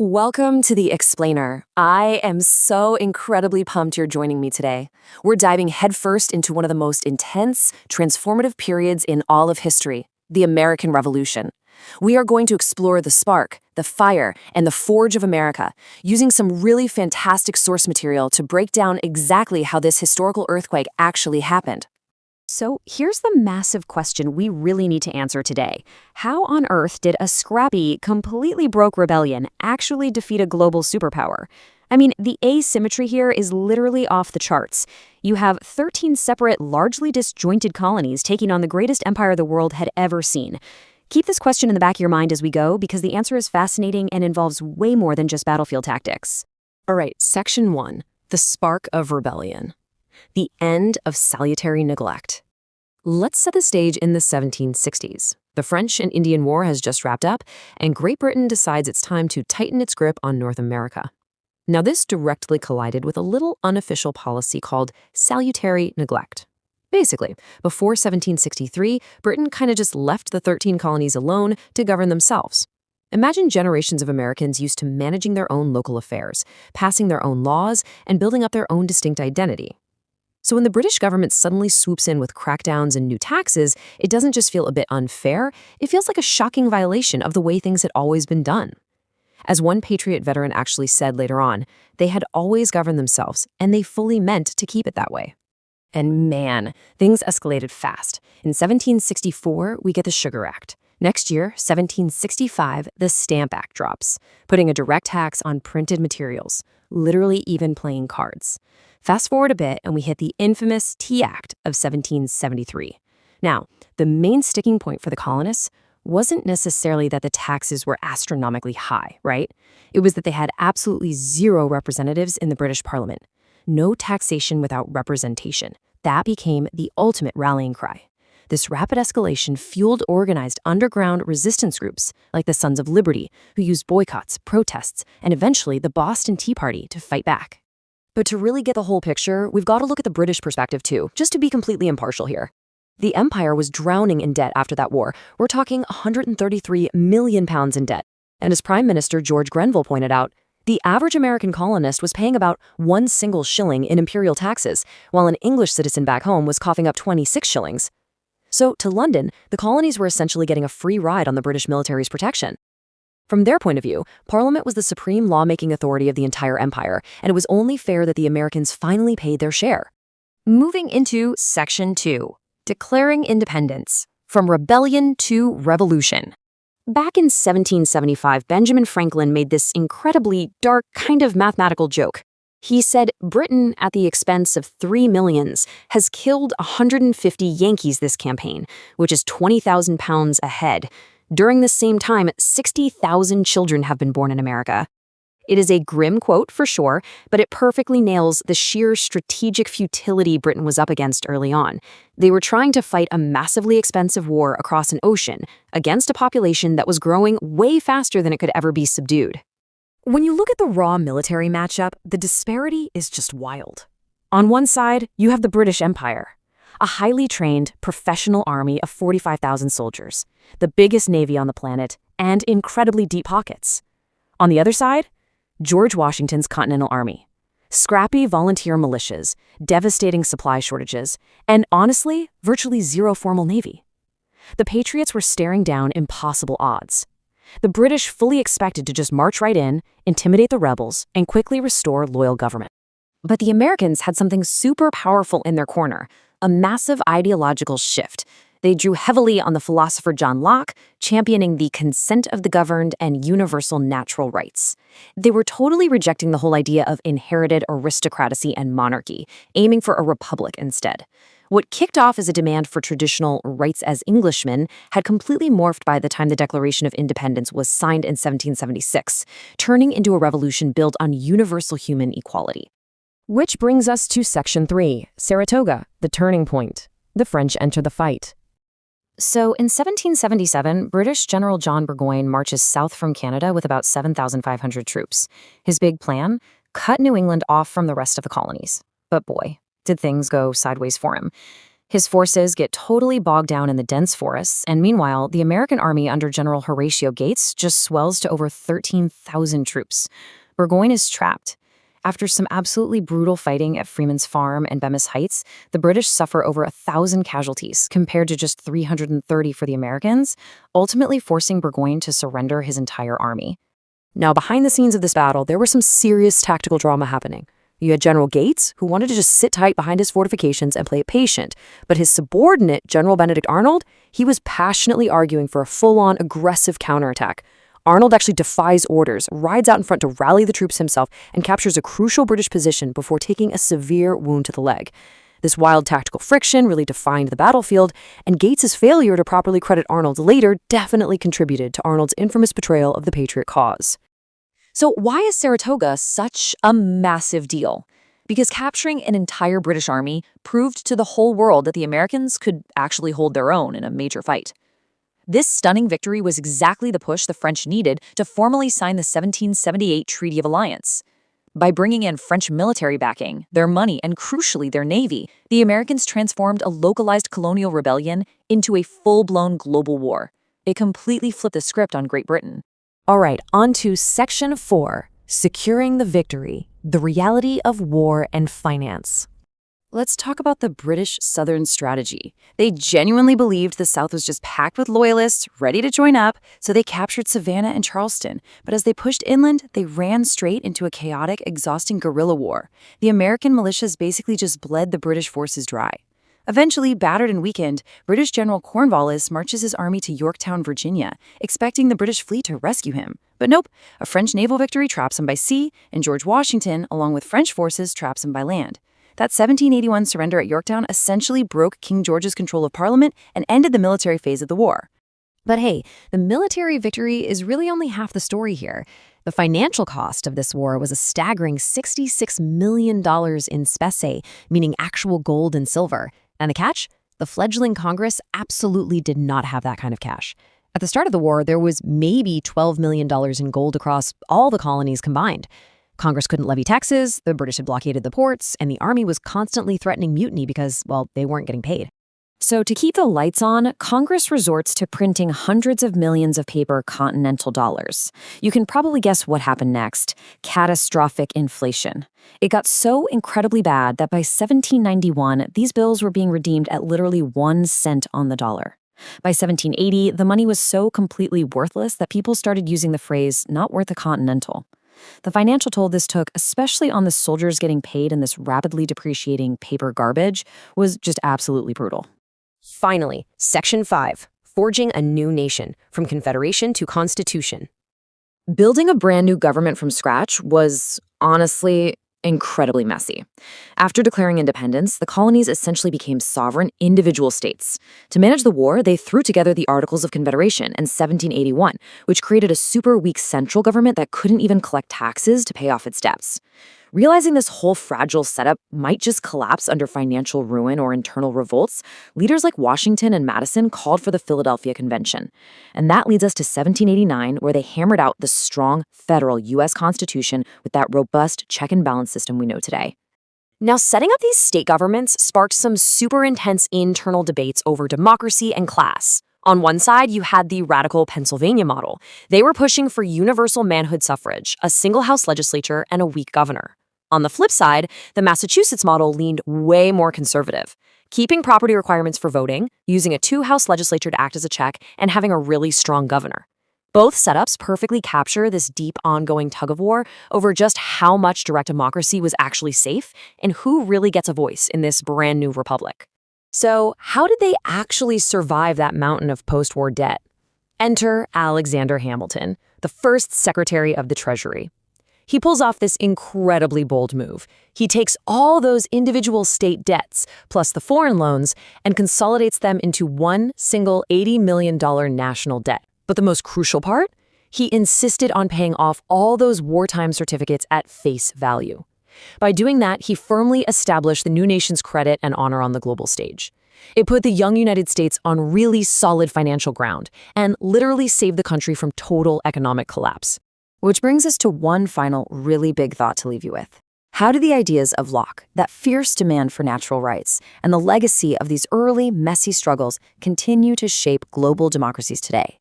Welcome to The Explainer. I am so incredibly pumped you're joining me today. We're diving headfirst into one of the most intense, transformative periods in all of history, the American Revolution. We are going to explore the spark, the fire, and the forge of America, using some really fantastic source material to break down exactly how this historical earthquake actually happened. So here's the massive question we really need to answer today. How on earth did a scrappy, completely broke rebellion actually defeat a global superpower? I mean, the asymmetry here is literally off the charts. You have 13 separate, largely disjointed colonies taking on the greatest empire the world had ever seen. Keep this question in the back of your mind as we go, because the answer is fascinating and involves way more than just battlefield tactics. All right, Section 1, the spark of rebellion. The end of salutary neglect. Let's set the stage in the 1760s. The French and Indian War has just wrapped up, and Great Britain decides it's time to tighten its grip on North America. Now, this directly collided with a little unofficial policy called salutary neglect. Basically, before 1763, Britain kind of just left the 13 colonies alone to govern themselves. Imagine generations of Americans used to managing their own local affairs, passing their own laws, and building up their own distinct identity. So when the British government suddenly swoops in with crackdowns and new taxes, it doesn't just feel a bit unfair, it feels like a shocking violation of the way things had always been done. As one Patriot veteran actually said later on, they had always governed themselves, and they fully meant to keep it that way. And man, things escalated fast. In 1764, we get the Sugar Act. Next year, 1765, the Stamp Act drops, putting a direct tax on printed materials, literally even playing cards. Fast forward a bit, and we hit the infamous Tea Act of 1773. Now, the main sticking point for the colonists wasn't necessarily that the taxes were astronomically high, right? It was that they had absolutely zero representatives in the British Parliament. No taxation without representation. That became the ultimate rallying cry. This rapid escalation fueled organized underground resistance groups like the Sons of Liberty, who used boycotts, protests, and eventually the Boston Tea Party to fight back. But to really get the whole picture, we've got to look at the British perspective too, just to be completely impartial here. The empire was drowning in debt after that war. We're talking £133 million in debt. And as Prime Minister George Grenville pointed out, the average American colonist was paying about 1 single shilling in imperial taxes, while an English citizen back home was coughing up 26 shillings. So, to London, the colonies were essentially getting a free ride on the British military's protection. From their point of view, Parliament was the supreme lawmaking authority of the entire empire, and it was only fair that the Americans finally paid their share. Moving into Section 2, declaring independence, from rebellion to revolution. Back in 1775, Benjamin Franklin made this incredibly dark kind of mathematical joke. He said Britain, at the expense of 3 millions, has killed 150 Yankees this campaign, which is £20,000 a head. During the same time, 60,000 children have been born in America. It is a grim quote for sure, but it perfectly nails the sheer strategic futility Britain was up against early on. They were trying to fight a massively expensive war across an ocean against a population that was growing way faster than it could ever be subdued. When you look at the raw military matchup, the disparity is just wild. On one side, you have the British Empire, a highly trained, professional army of 45,000 soldiers, the biggest navy on the planet, and incredibly deep pockets. On the other side, George Washington's Continental Army, scrappy volunteer militias, devastating supply shortages, and honestly, virtually zero formal navy. The Patriots were staring down impossible odds. The British fully expected to just march right in, intimidate the rebels, and quickly restore loyal government. But the Americans had something super powerful in their corner, a massive ideological shift. They drew heavily on the philosopher John Locke, championing the consent of the governed and universal natural rights. They were totally rejecting the whole idea of inherited aristocracy and monarchy, aiming for a republic instead. What kicked off as a demand for traditional rights as Englishmen had completely morphed by the time the Declaration of Independence was signed in 1776, turning into a revolution built on universal human equality. Which brings us to Section 3, Saratoga, the turning point. The French enter the fight. So in 1777, British General John Burgoyne marches south from Canada with about 7,500 troops. His big plan? Cut New England off from the rest of the colonies. But boy, did things go sideways for him. His forces get totally bogged down in the dense forests, and meanwhile, the American army under General Horatio Gates just swells to over 13,000 troops. Burgoyne is trapped. After some absolutely brutal fighting at Freeman's Farm and Bemis Heights, the British suffer over 1,000 casualties compared to just 330 for the Americans, ultimately forcing Burgoyne to surrender his entire army. Now, behind the scenes of this battle, there was some serious tactical drama happening. You had General Gates, who wanted to just sit tight behind his fortifications and play it patient, but his subordinate, General Benedict Arnold, he was passionately arguing for a full-on aggressive counterattack. Arnold actually defies orders, rides out in front to rally the troops himself, and captures a crucial British position before taking a severe wound to the leg. This wild tactical friction really defined the battlefield, and Gates's failure to properly credit Arnold later definitely contributed to Arnold's infamous betrayal of the Patriot cause. So why is Saratoga such a massive deal? Because capturing an entire British army proved to the whole world that the Americans could actually hold their own in a major fight. This stunning victory was exactly the push the French needed to formally sign the 1778 Treaty of Alliance. By bringing in French military backing, their money, and crucially their navy, the Americans transformed a localized colonial rebellion into a full-blown global war. It completely flipped the script on Great Britain. All right, on to Section 4, Securing the Victory, the Reality of War and Finance. Let's talk about the British Southern strategy. They genuinely believed the South was just packed with loyalists, ready to join up, so they captured Savannah and Charleston. But as they pushed inland, they ran straight into a chaotic, exhausting guerrilla war. The American militias basically just bled the British forces dry. Eventually, battered and weakened, British General Cornwallis marches his army to Yorktown, Virginia, expecting the British fleet to rescue him. But nope, a French naval victory traps him by sea, and George Washington, along with French forces, traps him by land. That 1781 surrender at Yorktown essentially broke King George's control of Parliament and ended the military phase of the war. But hey, the military victory is really only half the story here. The financial cost of this war was a staggering $66 million in specie, meaning actual gold and silver. And the catch? The fledgling Congress absolutely did not have that kind of cash. At the start of the war, there was maybe $12 million in gold across all the colonies combined. Congress couldn't levy taxes, the British had blockaded the ports, and the army was constantly threatening mutiny because, well, they weren't getting paid. So to keep the lights on, Congress resorts to printing hundreds of millions of paper continental dollars. You can probably guess what happened next: catastrophic inflation. It got so incredibly bad that by 1791, these bills were being redeemed at literally 1 cent on the dollar. By 1780, the money was so completely worthless that people started using the phrase, "not worth a continental." The financial toll this took, especially on the soldiers getting paid in this rapidly depreciating paper garbage, was just absolutely brutal. Finally, Section 5, Forging a New Nation, from Confederation to Constitution. Building a brand new government from scratch was, honestly, incredibly messy. After declaring independence, the colonies essentially became sovereign individual states. To manage the war, they threw together the Articles of Confederation in 1781, which created a super weak central government that couldn't even collect taxes to pay off its debts. Realizing this whole fragile setup might just collapse under financial ruin or internal revolts, leaders like Washington and Madison called for the Philadelphia Convention. And that leads us to 1789, where they hammered out the strong federal U.S. Constitution with that robust check and balance system we know today. Now, setting up these state governments sparked some super intense internal debates over democracy and class. On one side, you had the radical Pennsylvania model. They were pushing for universal manhood suffrage, a single-house legislature, and a weak governor. On the flip side, the Massachusetts model leaned way more conservative, keeping property requirements for voting, using a 2-house legislature to act as a check, and having a really strong governor. Both setups perfectly capture this deep, ongoing tug-of-war over just how much direct democracy was actually safe and who really gets a voice in this brand new republic. So, how did they actually survive that mountain of post-war debt? Enter Alexander Hamilton, the first Secretary of the Treasury. He pulls off this incredibly bold move. He takes all those individual state debts, plus the foreign loans, and consolidates them into one single $80 million national debt. But the most crucial part? He insisted on paying off all those wartime certificates at face value. By doing that, he firmly established the new nation's credit and honor on the global stage. It put the young United States on really solid financial ground and literally saved the country from total economic collapse. Which brings us to one final really big thought to leave you with. How do the ideas of Locke, that fierce demand for natural rights, and the legacy of these early, messy struggles continue to shape global democracies today?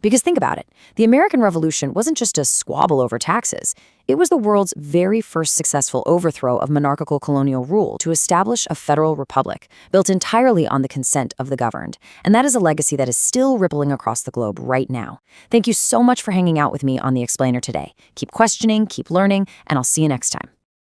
Because think about it, the American Revolution wasn't just a squabble over taxes. It was the world's very first successful overthrow of monarchical colonial rule to establish a federal republic built entirely on the consent of the governed. And that is a legacy that is still rippling across the globe right now. Thank you so much for hanging out with me on The Explainer today. Keep questioning, keep learning, and I'll see you next time.